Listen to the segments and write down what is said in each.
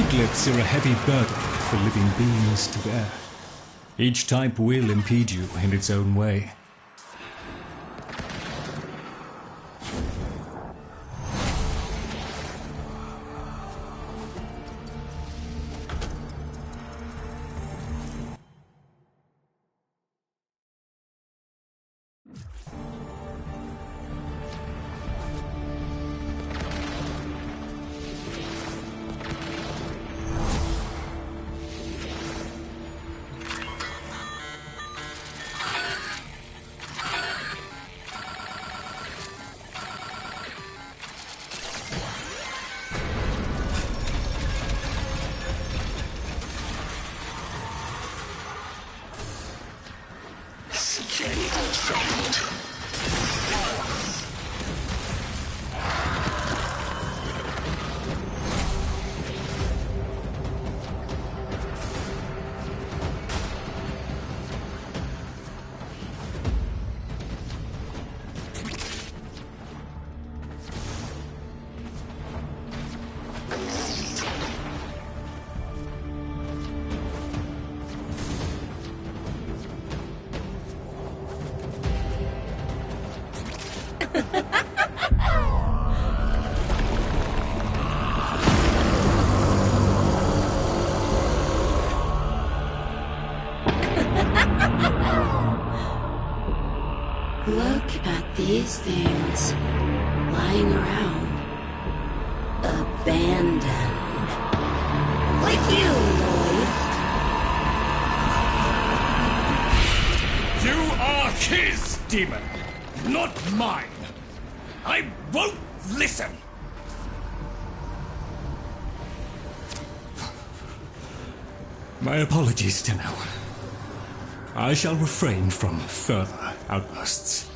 Monoliths are a heavy burden for living beings to bear. Each type will impede you in its own way. Look at these things lying around, abandoned. Like you, Lloyd. You are his demon, not mine. I won't listen. My apologies, Tenno. I shall refrain from further outbursts.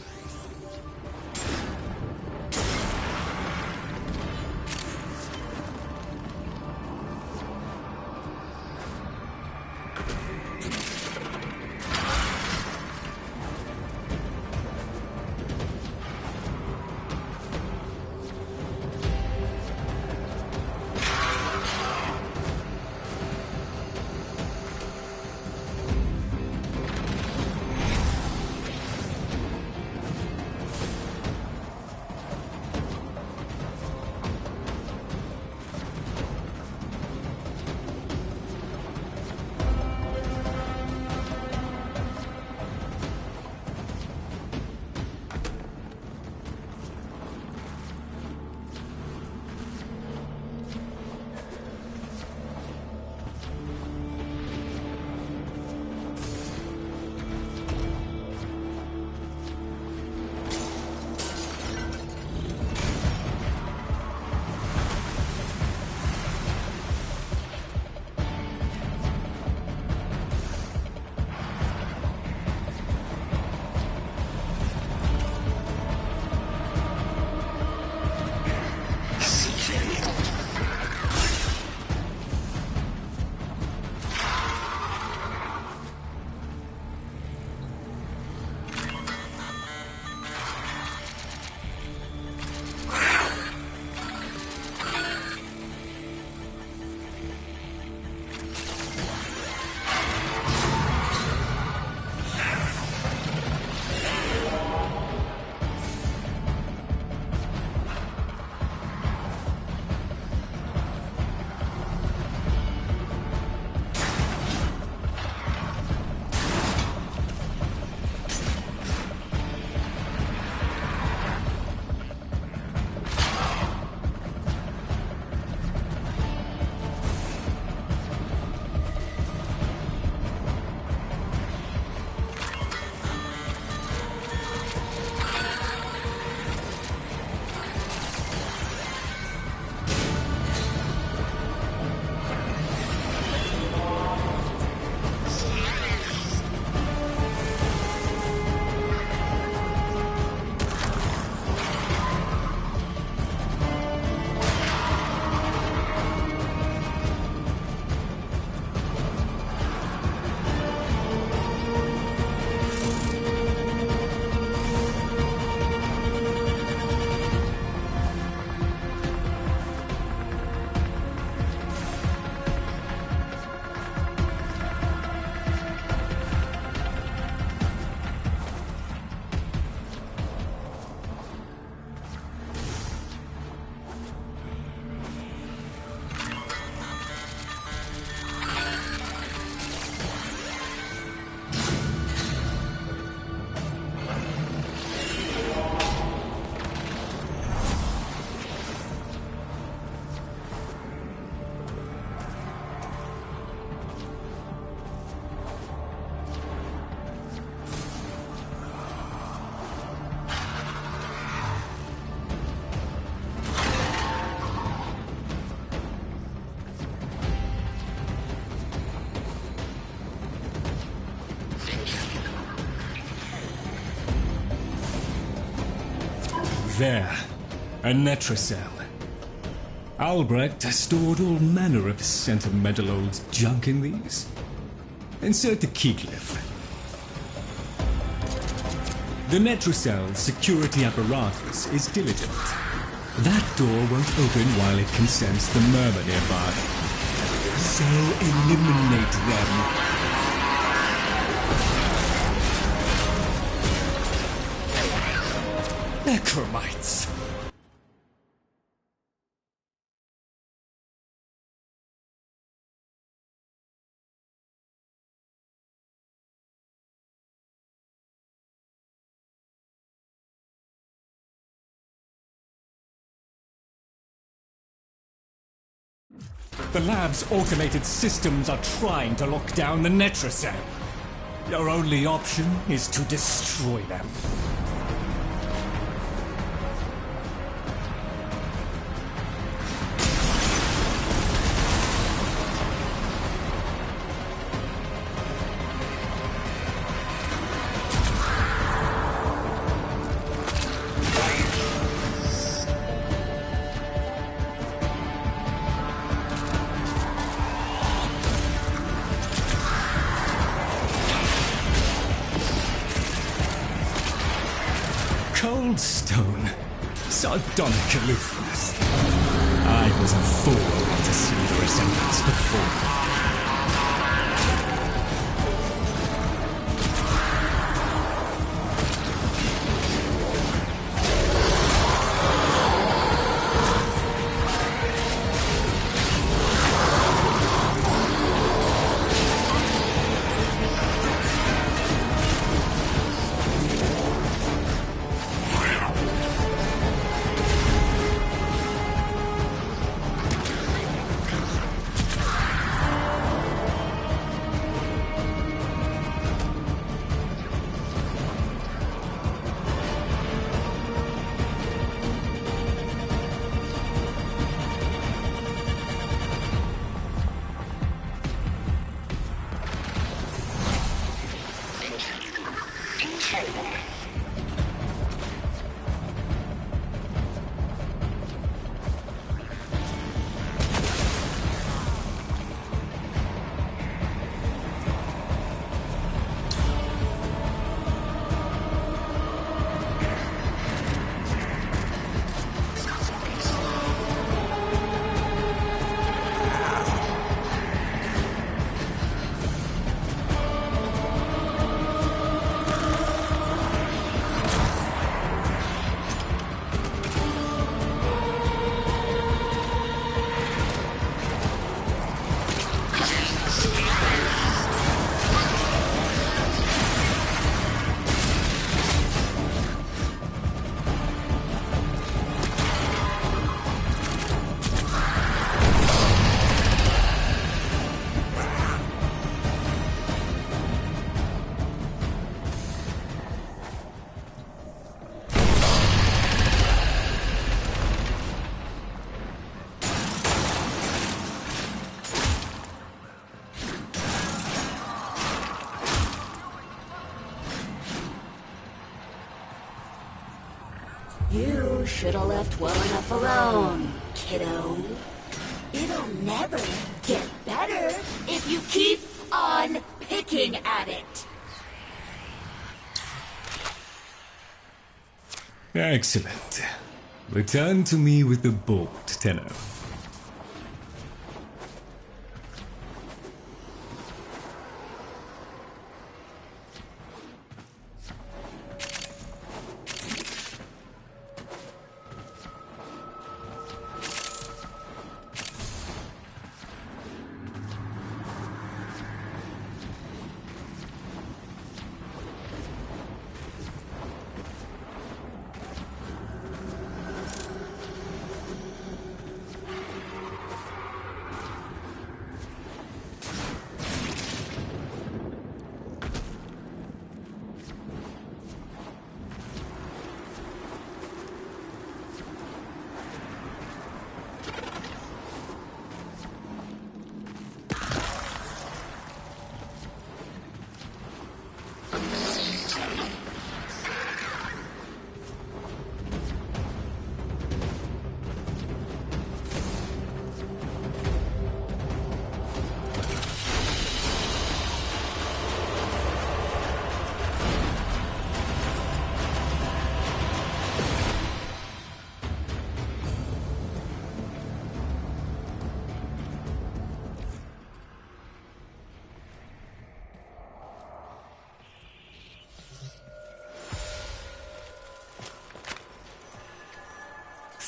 There, a Netracell. Albrecht stored all manner of sentimental old junk in these. Insert the keyclip. The Netracell's security apparatus is diligent. That door won't open while it can sense the murmur nearby. So eliminate them. Necromites! The lab's automated systems are trying to lock down the Netracell. Your only option is to destroy them. Cold stone. Sardonic aloofness. I was a fool not to see the resemblance before. You should have left well enough alone, kiddo. It'll never get better if you keep on picking at it. Excellent. Return to me with the bolt, Tenno.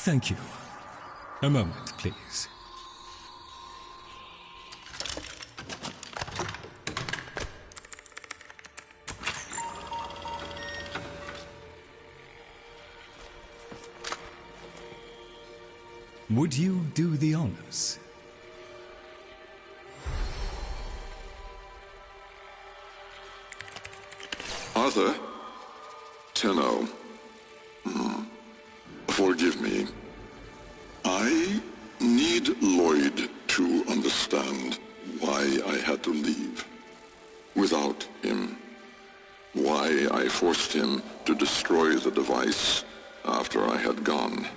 Thank you. A moment, please. Would you do the honors? Arthur? Tenno. Forgive me. I need Lloyd to understand why I had to leave. Without him. Why I forced him to destroy the device after I had gone.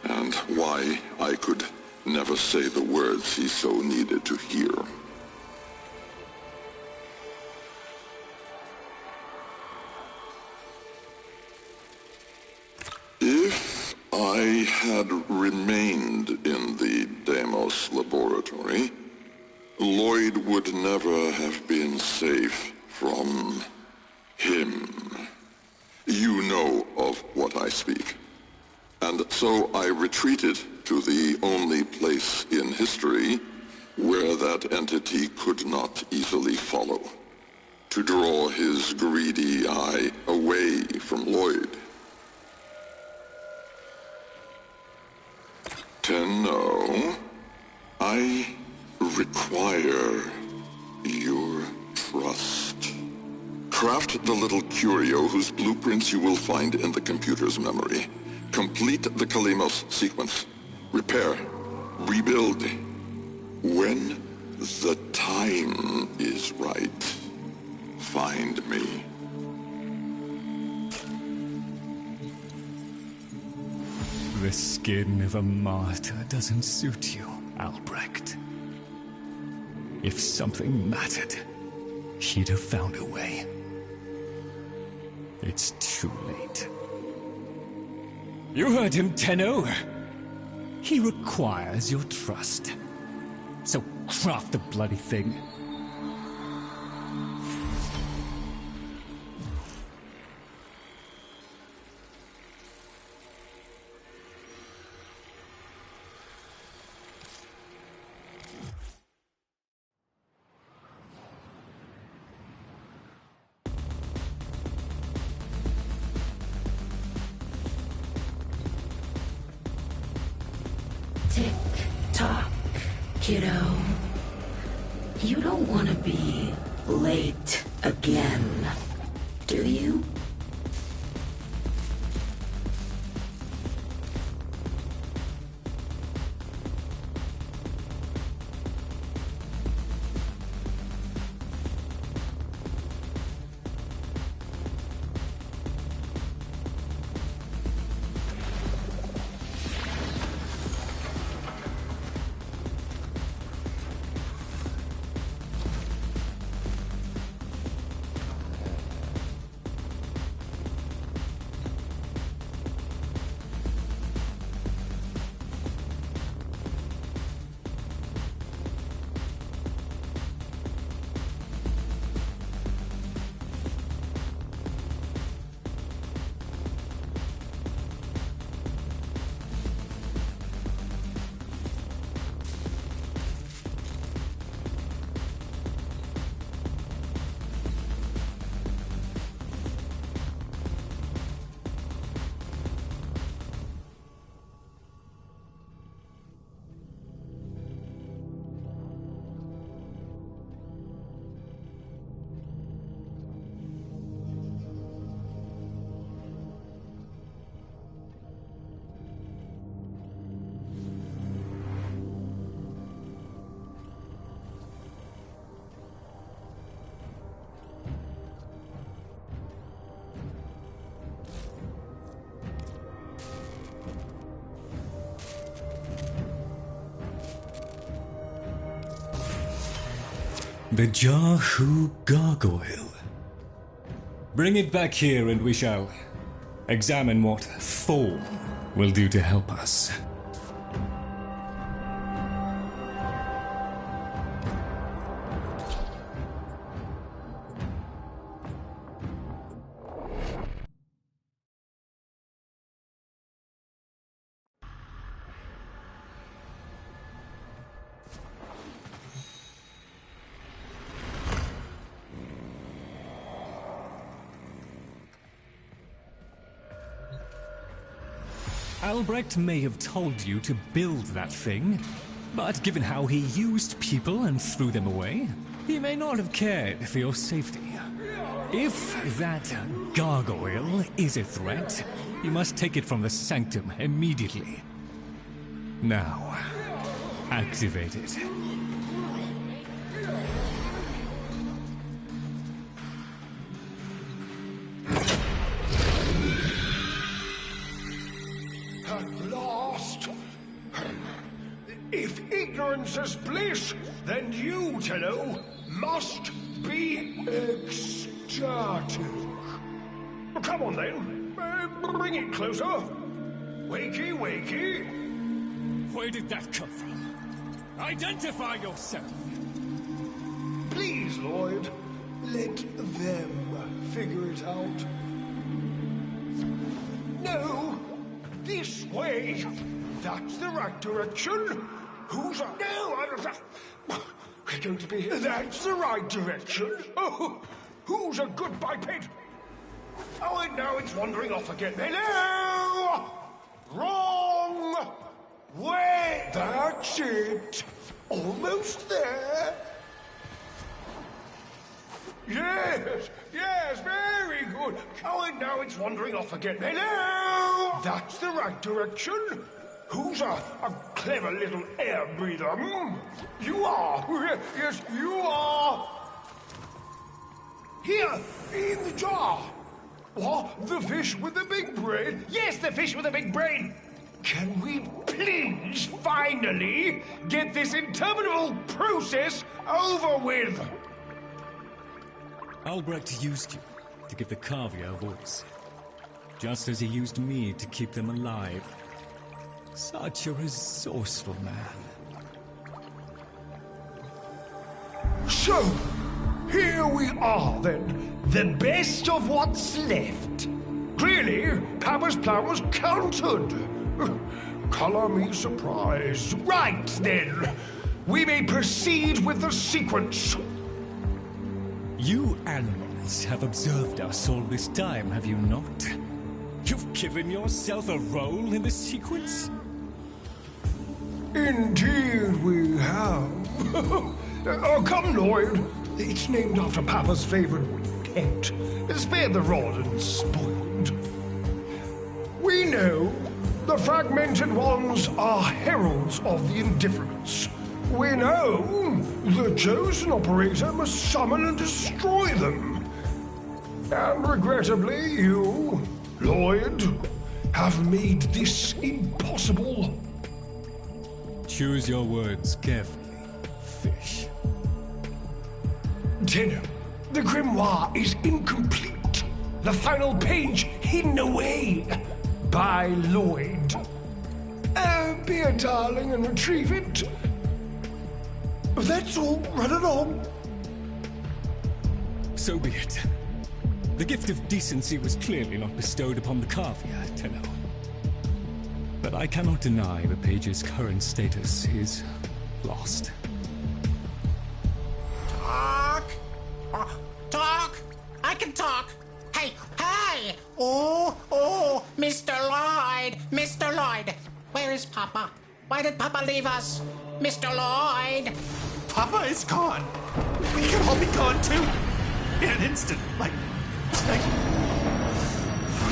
And why I could never say the words he so needed to hear. If I had remained in the Deimos laboratory, Lloyd would never have been safe from him. You know of what I speak. And so I retreated to the only place in history where that entity could not easily follow, to draw his greedy eye away from Lloyd. Tenno, I require your trust. Craft the little curio whose blueprints you will find in the computer's memory. Complete the Kalemos sequence. Repair. Rebuild. When the time is right, find me. The skin of a martyr doesn't suit you, Albrecht. If something mattered, he'd have found a way. It's too late. You heard him, Tenno. He requires your trust. So craft the bloody thing. Tick-tock, kiddo. You don't want to be late again, do you? The Jahu gargoyle. Bring it back here and we shall examine what form will do to help us. Albrecht may have told you to build that thing, but given how he used people and threw them away, he may not have cared for your safety. If that gargoyle is a threat, you must take it from the sanctum immediately. Now, activate it. At last! If ignorance is bliss, then you, Tenno, must be ecstatic. Come on then, bring it closer. Wakey, wakey. Where did that come from? Identify yourself! Please, Lloyd, let them figure it out. No, this way. That's the right direction. Who's up? No, we're going to be. That's the right direction. Oh, who's a good biped? Oh, and now it's wandering off again. Hello! Wrong way. That's it. Almost there. Yes, very good. Oh, and now it's wandering off again. Hello! That's the right direction. Who's a clever little air breather? You are. Yes, you are. Here, in the jar. What? The fish with the big brain? Yes, the fish with the big brain. Can we please finally get this interminable process over with? Albrecht used you to give the Cavia a voice, just as he used me to keep them alive. Such a resourceful man. So, here we are then, the best of what's left. Clearly, Papa's plan was countered. Color me surprised. Right then, we may proceed with the sequence. You animals have observed us all this time, have you not? You've given yourself a role in the sequence? Indeed we have. Oh, come, Lloyd. It's named after Papa's favorite pet. Spare the rod and spoiled. We know the fragmented ones are heralds of the indifference. We know the chosen operator must summon and destroy them. And regrettably, you, Lloyd, have made this impossible. Choose your words carefully, fish. Tenno, the grimoire is incomplete. The final page hidden away by Lloyd. Be a darling and retrieve it. That's all. Run along. So be it. The gift of decency was clearly not bestowed upon the Cavia, Tenno. But I cannot deny the page's current status is lost. Talk! Talk! I can talk! Hey! Oh, Mr. Lloyd! Mr. Lloyd! Where is Papa? Why did Papa leave us? Mr. Lloyd! Papa is gone. We can all be gone too. In an instant. Like... We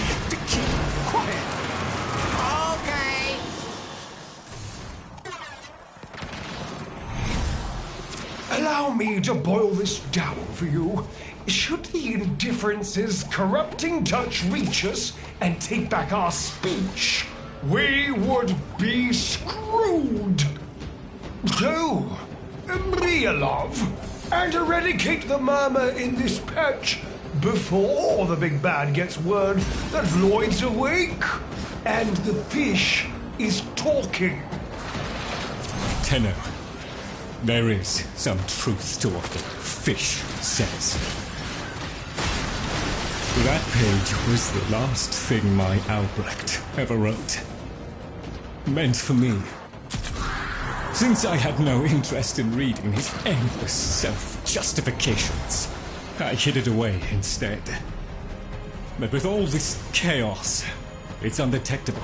have to keep quiet. Okay. Allow me to boil this down for you. Should the indifference's corrupting touch reach us and take back our speech, we would be screwed. So, be a love, and eradicate the murmur in this patch before the big bad gets word that Lloyd's awake and the fish is talking. Tenno, there is some truth to what the fish says. That page was the last thing my Albrecht ever wrote. Meant for me. Since I had no interest in reading his endless self-justifications, I hid it away instead. But with all this chaos, it's undetectable.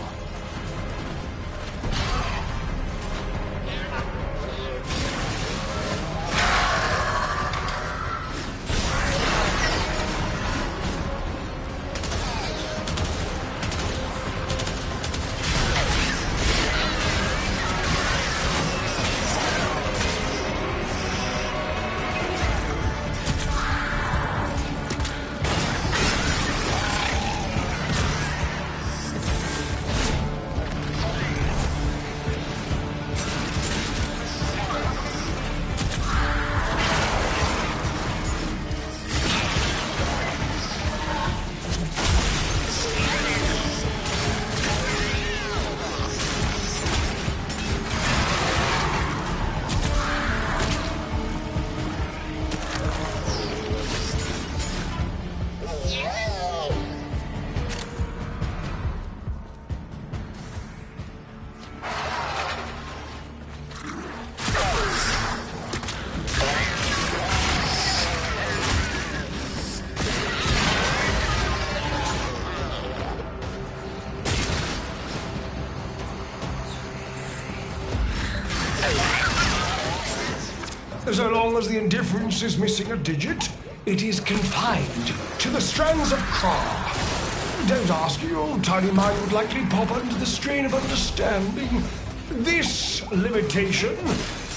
So long as the indifference is missing a digit, it is confined to the strands of Kra. Don't ask, your tiny mind would likely pop under the strain of understanding. This limitation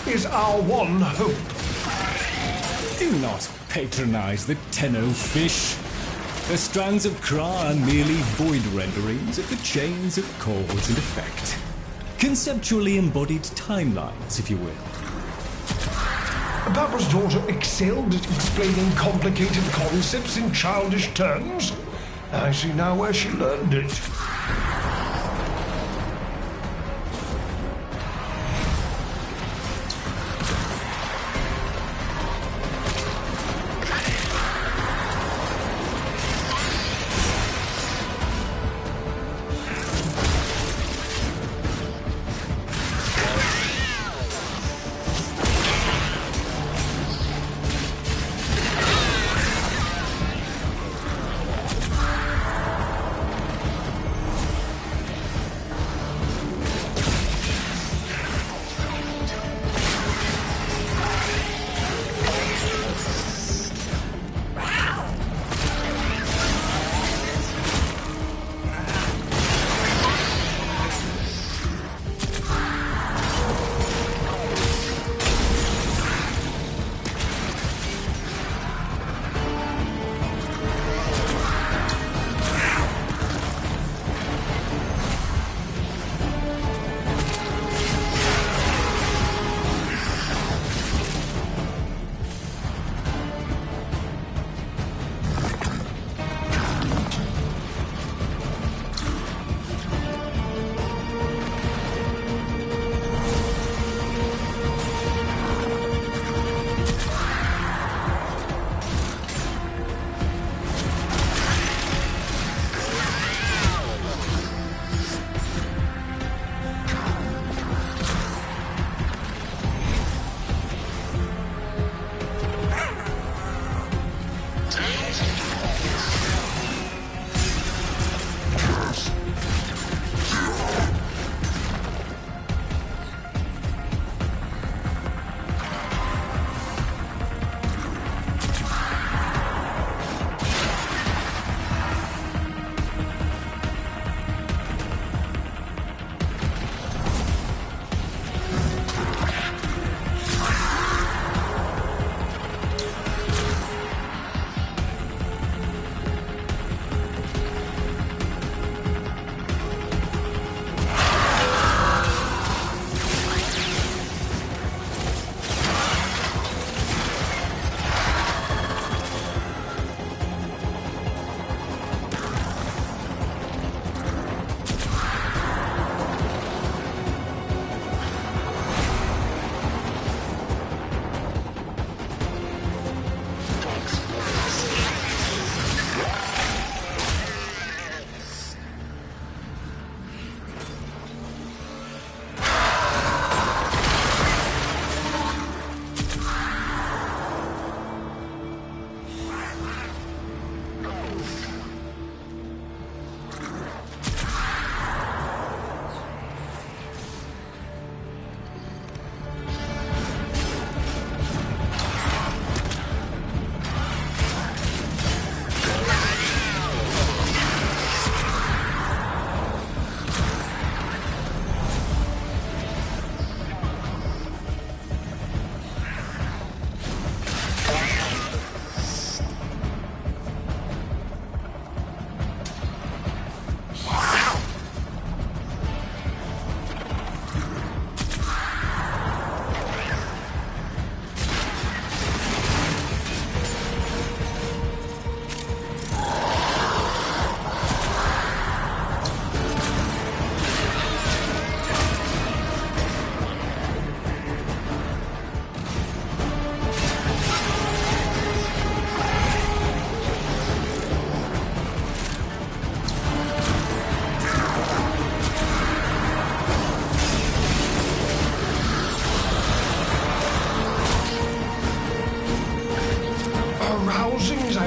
is our one hope. Do not patronize the Tenno fish. The strands of Kra are merely void renderings of the chains of cause and effect. Conceptually embodied timelines, if you will. Papa's daughter excelled at explaining complicated concepts in childish terms. I see now where she learned it.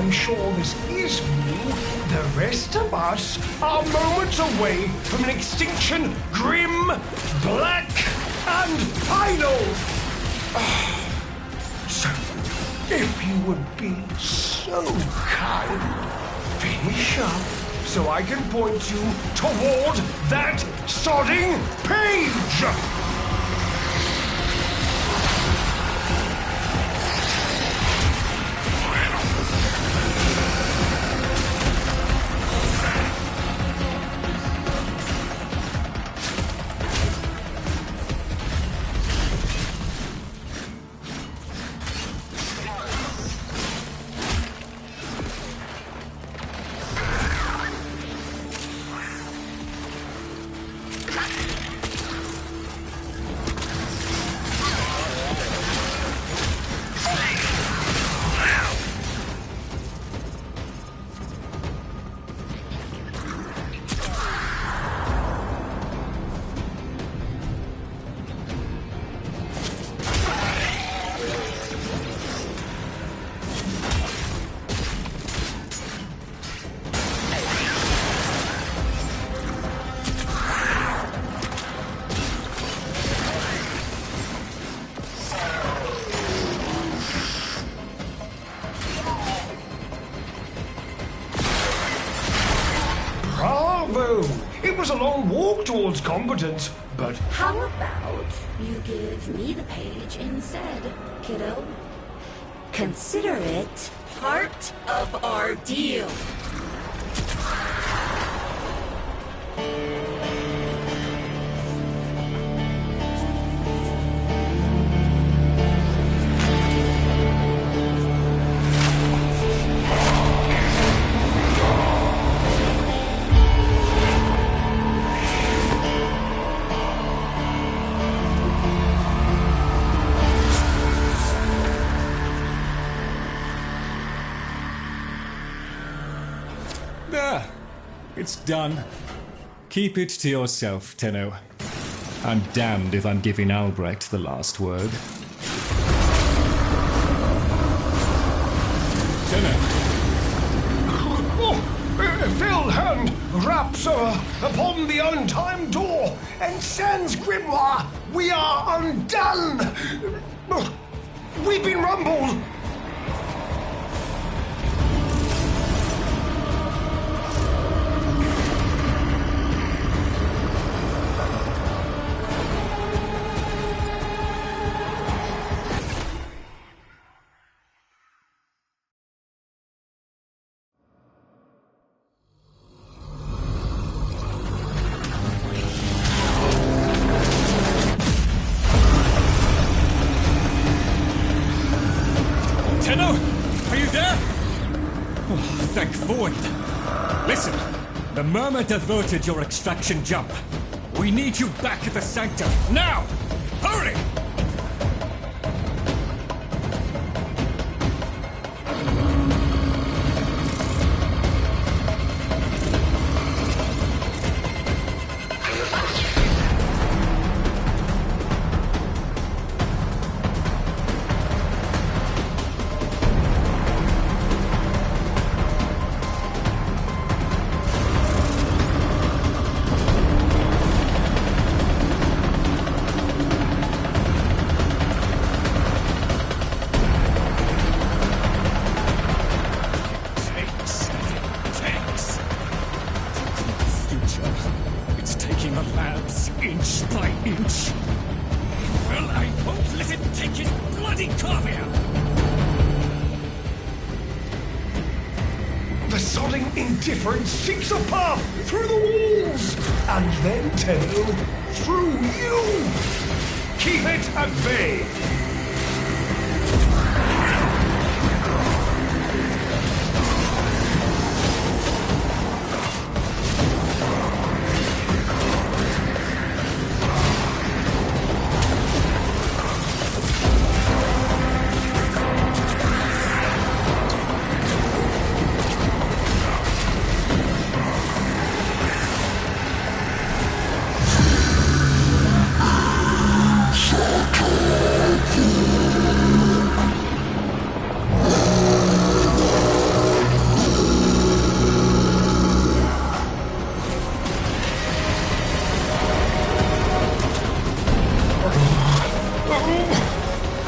I'm sure this is new, the rest of us are moments away from an extinction grim, black, and final. So, if you would be so kind, finish up so I can point you toward that sodding page! Bravo! It was a long walk towards competence, but... How about you give me the page instead, kiddo? Consider it part of our deal. There. It's done. Keep it to yourself, Tenno. I'm damned if I'm giving Albrecht the last word. Tenno. Filled hand raps upon the untimed door, and sans grimoire, we are undone! We've been rumbled! Tenno, are you there? Oh, thank Void. Listen, the Murmur diverted your extraction jump. We need you back at the Sanctum, now! Hurry! It's taking the labs inch by inch. Well, I won't let it take his bloody carvia! The sodding indifference seeks a path through the walls, and then, Tenno, through you! Keep it at bay!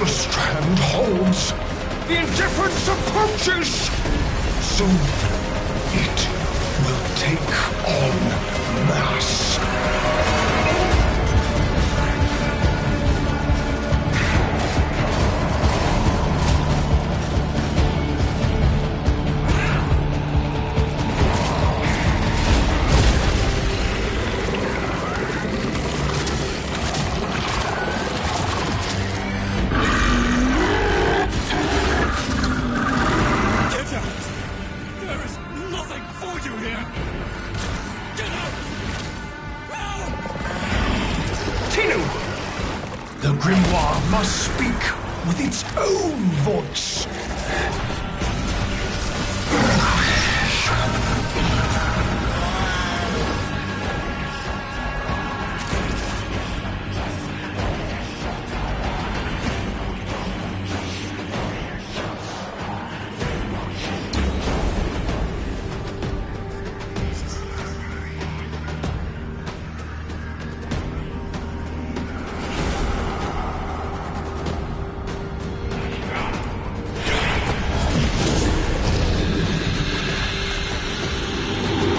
The strand holds. The indifference approaches. Soon, it will take on mass. The grimoire must speak with its own voice.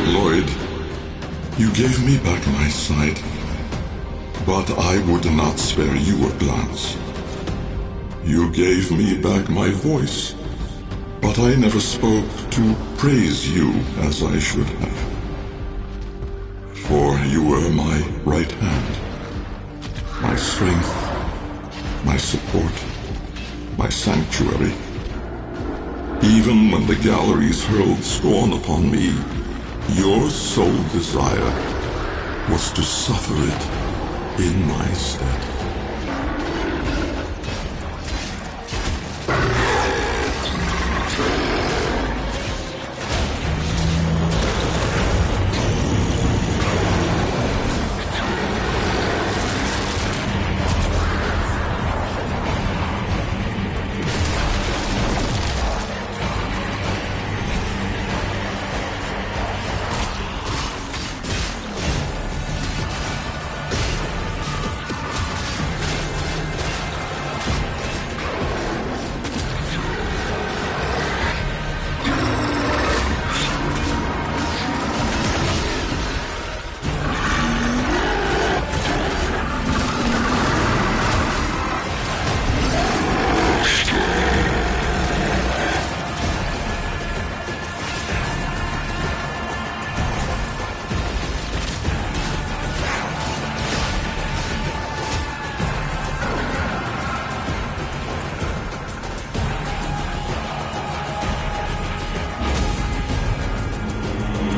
Lloyd, you gave me back my sight, but I would not spare you a glance. You gave me back my voice, but I never spoke to praise you as I should have. For you were my right hand, my strength, my support, my sanctuary. Even when the galleries hurled scorn upon me, your sole desire was to suffer it in my stead.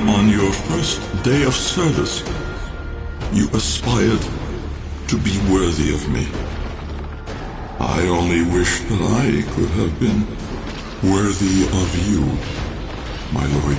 On your first day of service, you aspired to be worthy of me. I only wish that I could have been worthy of you, my lord.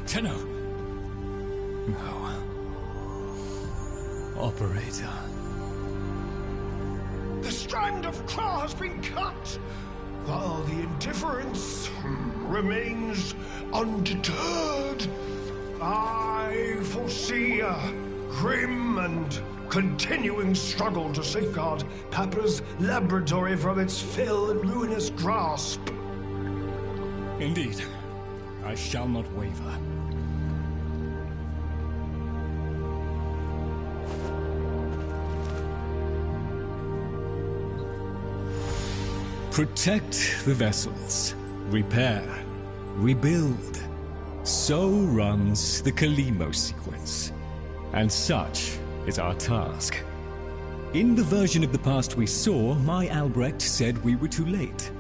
Tenno. No. Operator. The strand of claw has been cut, while the indifference remains undeterred. I foresee a grim and continuing struggle to safeguard Papa's laboratory from its fell and ruinous grasp. Indeed. I shall not waver. Protect the vessels. Repair. Rebuild. So runs the Kalimo sequence. And such is our task. In the version of the past we saw, my Albrecht said we were too late.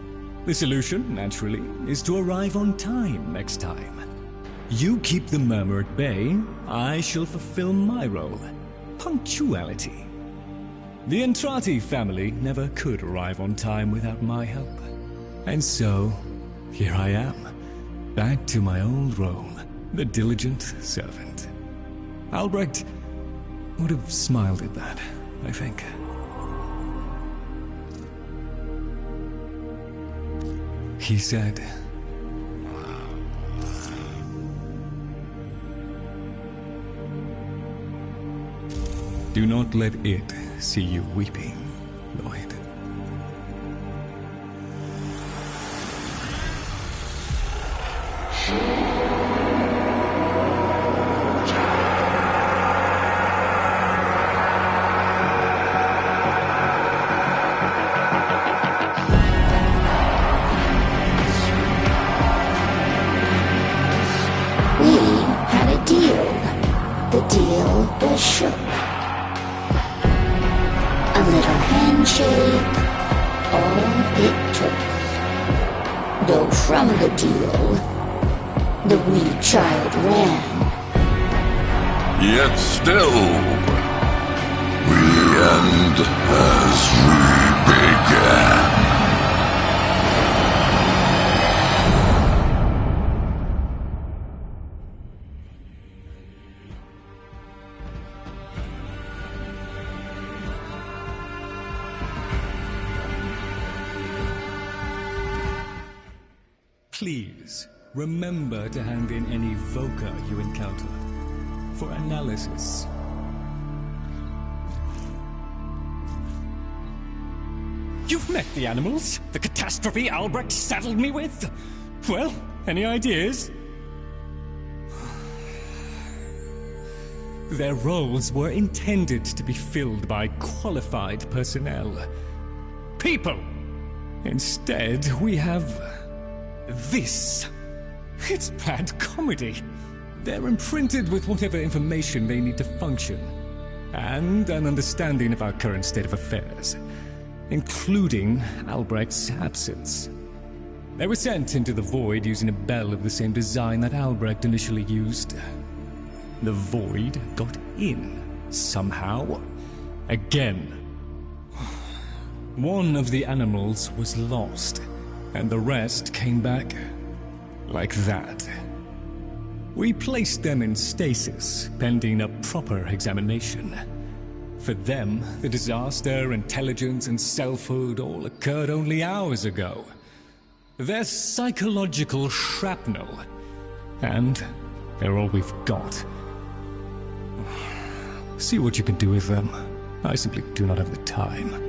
The solution, naturally, is to arrive on time next time. You keep the murmur at bay, I shall fulfill my role. Punctuality. The Entrati family never could arrive on time without my help. And so, here I am, back to my old role, the diligent servant. Albrecht would have smiled at that, I think. He said, "Do not let it see you weeping, Lloyd." The deal was shook. A little handshake, all it took. Though from the deal, the wee child ran. Yet still, we end as we began. Please, remember to hand in any Voca you encounter for analysis. You've met the animals? The catastrophe Albrecht saddled me with? Well, any ideas? Their roles were intended to be filled by qualified personnel. People! Instead, we have this. It's bad comedy. They're imprinted with whatever information they need to function, and an understanding of our current state of affairs, including Albrecht's absence. They were sent into the void using a bell of the same design that Albrecht initially used. The void got in, somehow. Again. One of the animals was lost, and the rest came back like that. We placed them in stasis, pending a proper examination. For them, the disaster, intelligence, and selfhood all occurred only hours ago. They're psychological shrapnel, and they're all we've got. See what you can do with them. I simply do not have the time.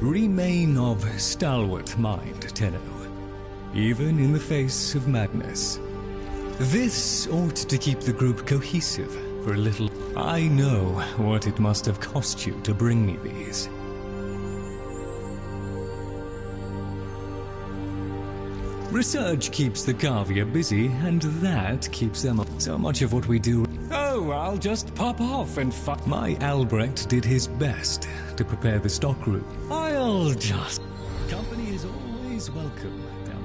Remain of stalwart mind, Tenno, even in the face of madness. This ought to keep the group cohesive for a little. I know what it must have cost you to bring me these. Research keeps the Cavia busy, and that keeps them up. So much of what we do... Oh, I'll just pop off and My Albrecht did his best to prepare the stockroom. I'll just... Company is always welcome down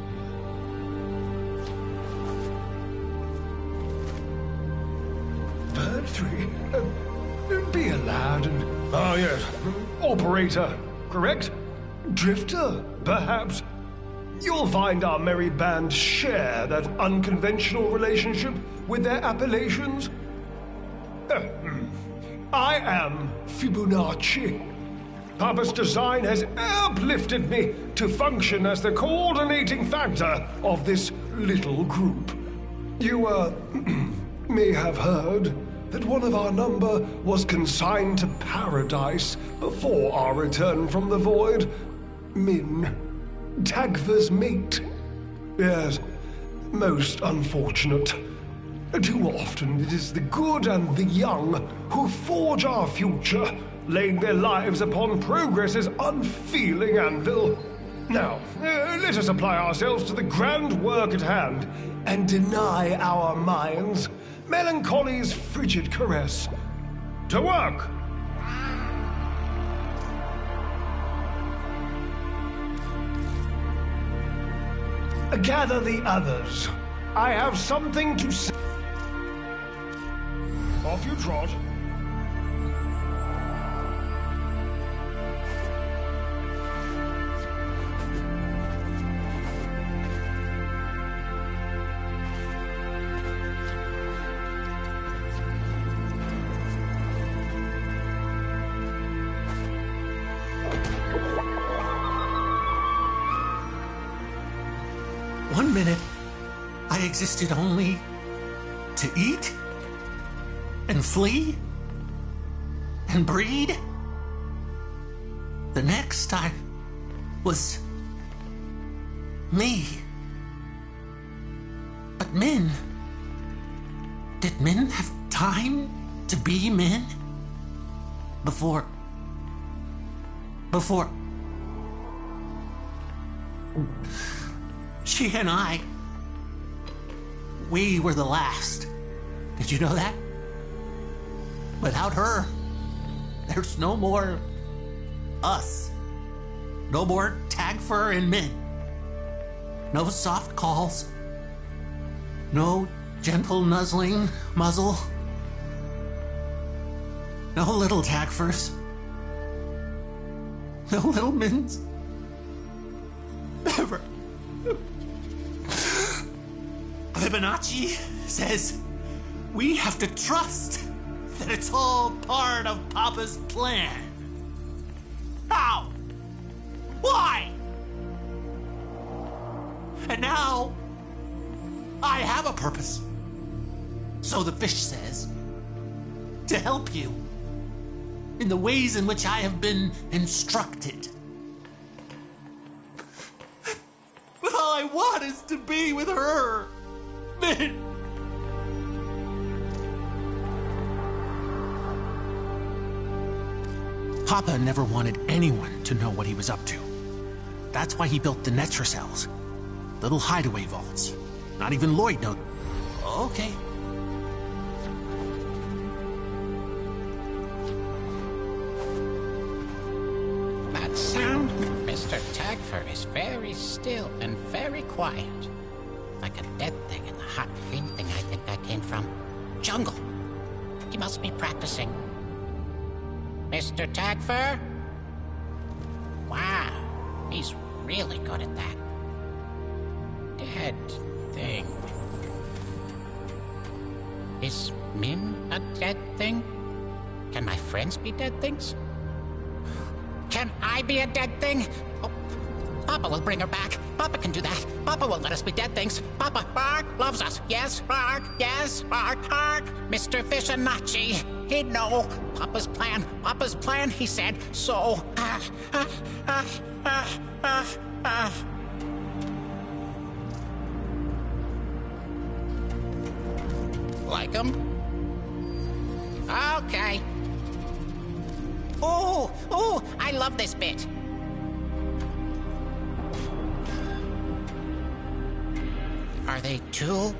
here. Bertree? Be a lad and... Oh, yes. Operator, correct? Drifter, perhaps? You'll find our merry band share that unconventional relationship with their appellations. I am Fibonacci. Papa's design has uplifted me to function as the coordinating factor of this little group. You, may have heard that one of our number was consigned to paradise before our return from the void. Min. Tagver's mate. Yes, most unfortunate. Too often it is the good and the young who forge our future, laying their lives upon progress's unfeeling anvil. Now, let us apply ourselves to the grand work at hand, and deny our minds melancholy's frigid caress. To work! Gather the others. I have something to say. Off you trot. One minute, I existed only to eat and flee and breed. The next, I was me. But Min, did Min have time to be Min? Before... She and I, we were the last. Did you know that? Without her, there's no more us. No more Tagfer and Min. No soft calls. No gentle nuzzling muzzle. No little Tagfers. No little Mins. Ever. Fibonacci says we have to trust that it's all part of Papa's plan. How? Why? And now I have a purpose. So the fish says, to help you in the ways in which I have been instructed. But all I want is to be with her. Min. Papa never wanted anyone to know what he was up to. That's why he built the Netra cells. Little hideaway vaults. Not even Lloyd knows. Okay. That sound, Mr. Tagfer, is very still and very quiet. Like a dead thing in the hot green thing I think that came from. Jungle. He must be practicing. Mr. Tagfer? Wow, he's really good at that. Dead thing. Is Min a dead thing? Can my friends be dead things? Can I be a dead thing? Oh, Papa will bring her back. Papa can do that. Papa will let us be dead things. Papa, bark, loves us. Yes, bark, bark. Mr. Fibonacci, he'd know. Papa's plan, he said. So, Like him? Okay. Ooh, I love this bit. Are they too...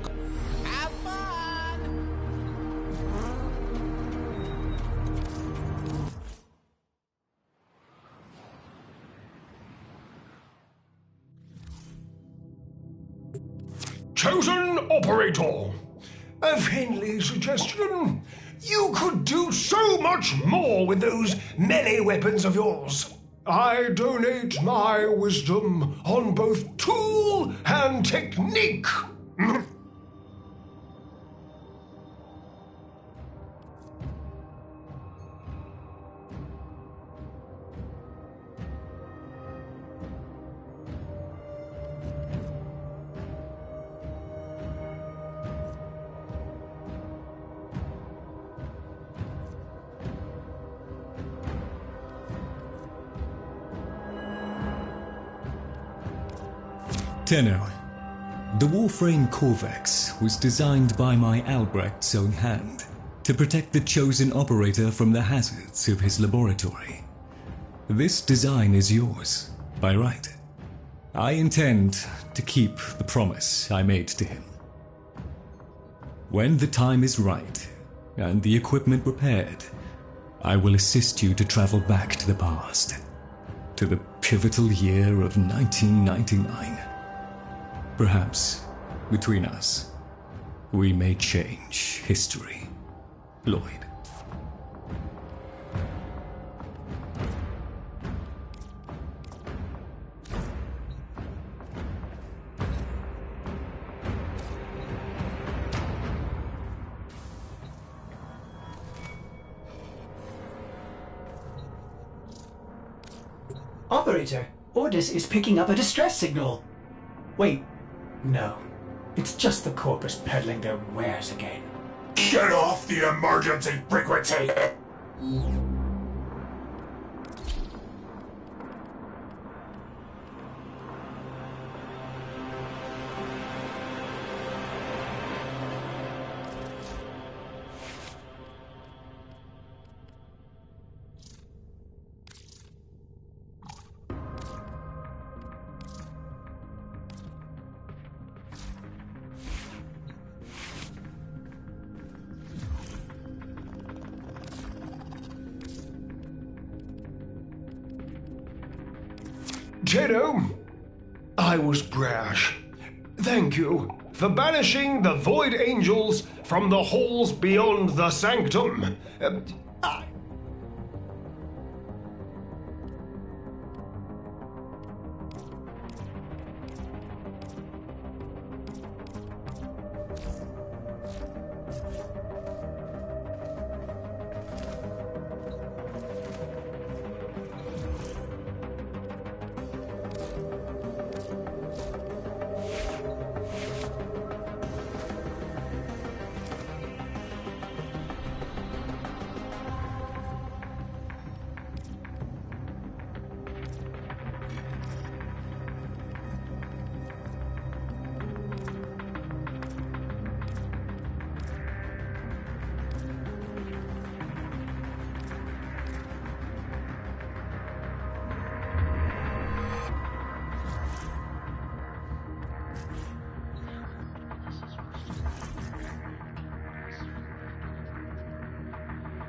Have fun! Chosen operator. A friendly suggestion. You could do so much more with those melee weapons of yours. I donate my wisdom on both tool and technique. Tenno, the Warframe Corvex was designed by my Albrecht's own hand to protect the chosen operator from the hazards of his laboratory. This design is yours, by right. I intend to keep the promise I made to him. When the time is right, and the equipment prepared, I will assist you to travel back to the past, to the pivotal year of 1999. Perhaps, between us, we may change history, Lloyd. Operator, Ordis is picking up a distress signal. Wait, no. It's just the corpus peddling their wares again. Get off the emergency frequency! Tenno, I was brash. Thank you for banishing the Void Angels from the halls beyond the sanctum.